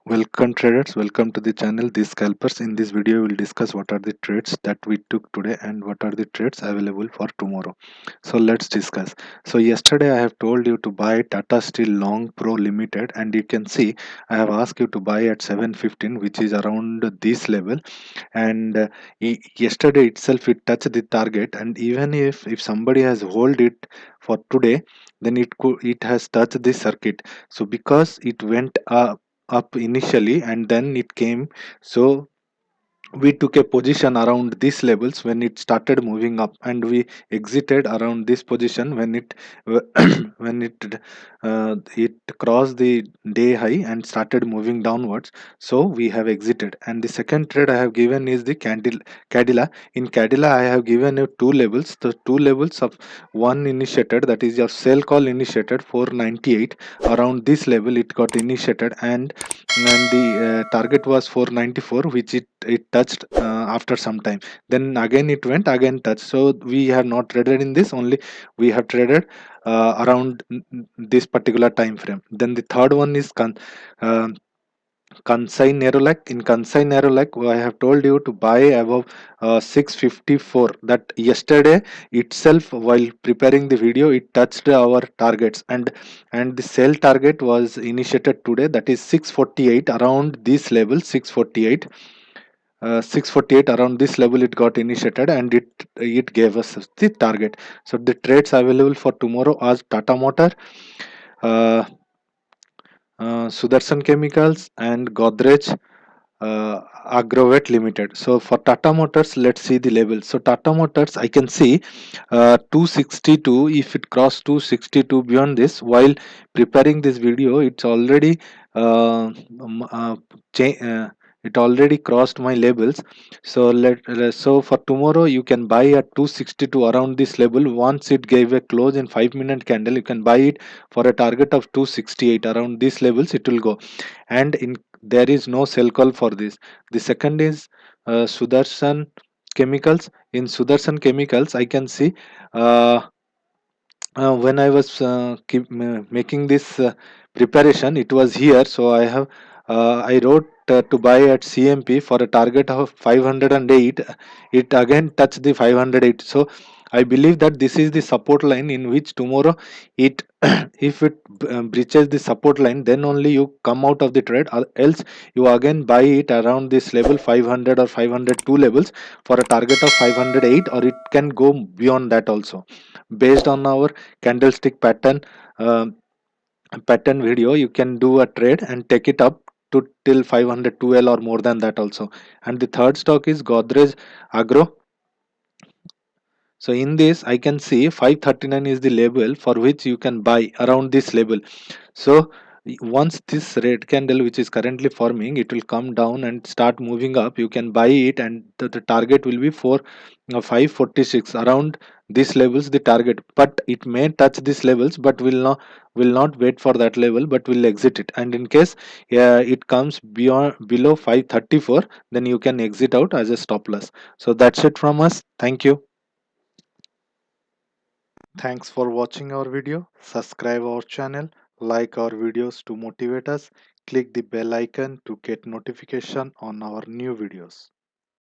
Welcome traders, welcome to the channel These Scalpers. In this video, we will discuss what are the trades that we took today and what are the trades available for tomorrow. So let's discuss. So yesterday I have told you to buy Tata Steel Long Pro Limited, and you can see I have asked you to buy at 715, which is around this level. And yesterday itself it touched the target, and even if somebody has hold it for today, then it has touched the circuit. So because it went up initially and then it came, so we took a position around these levels when it started moving up, and we exited around this position when it when it crossed the day high and started moving downwards. So we have exited. And the second trade I have given is the Cadilla. In Cadilla I have given you two levels, the two levels of one initiated, that is your sell call initiated 498. Around this level it got initiated, and the target was 494, which it touched after some time. Then again it went again touched. So we have not traded in this, only we have traded around this particular time frame. Then the third one is uh, Kansai Nerolac. In Kansai Nerolac, I have told you to buy above 654. That yesterday itself, while preparing the video, it touched our targets, and the sell target was initiated today. That is 648, around this level, 648. 648, around this level it got initiated, and it gave us the target. So the trades available for tomorrow are Tata Motor, uh, Sudarshan Chemicals, and Godrej Agrovet Limited. So for Tata Motors, let's see the level. So Tata Motors, I can see 262. If it crossed 262 beyond this, while preparing this video, it's already cha- uh, it already crossed my levels. So so for tomorrow you can buy at 262 around this level. Once it gave a close in 5-minute candle, you can buy it for a target of 268. Around these levels it will go, and in there is no sell call for this. The second is Sudarshan Chemicals. In Sudarshan Chemicals, I can see uh, when I was making this preparation, it was here. So I wrote to buy at CMP for a target of 508. It again touched the 508. So I believe that this is the support line in which tomorrow it if it breaches the support line, then only you come out of the trade, or else you again buy it around this level 500 or 502 levels for a target of 508, or it can go beyond that also. Based on our candlestick pattern video, you can do a trade and take it up to till 512 or more than that also. And the third stock is Godrej Agro. So in this I can see 539 is the level for which you can buy around this level. So once this red candle which is currently forming, it will come down and start moving up, you can buy it, and the target will be for 546. Around these levels the target, but it may touch these levels, but will not wait for that level, but will exit it. And in case it comes beyond below 534, then you can exit out as a stop loss. So that's it from us. Thank you. Thanks for watching our video. Subscribe our channel, like our videos to motivate us. Click the bell icon to get notification on our new videos.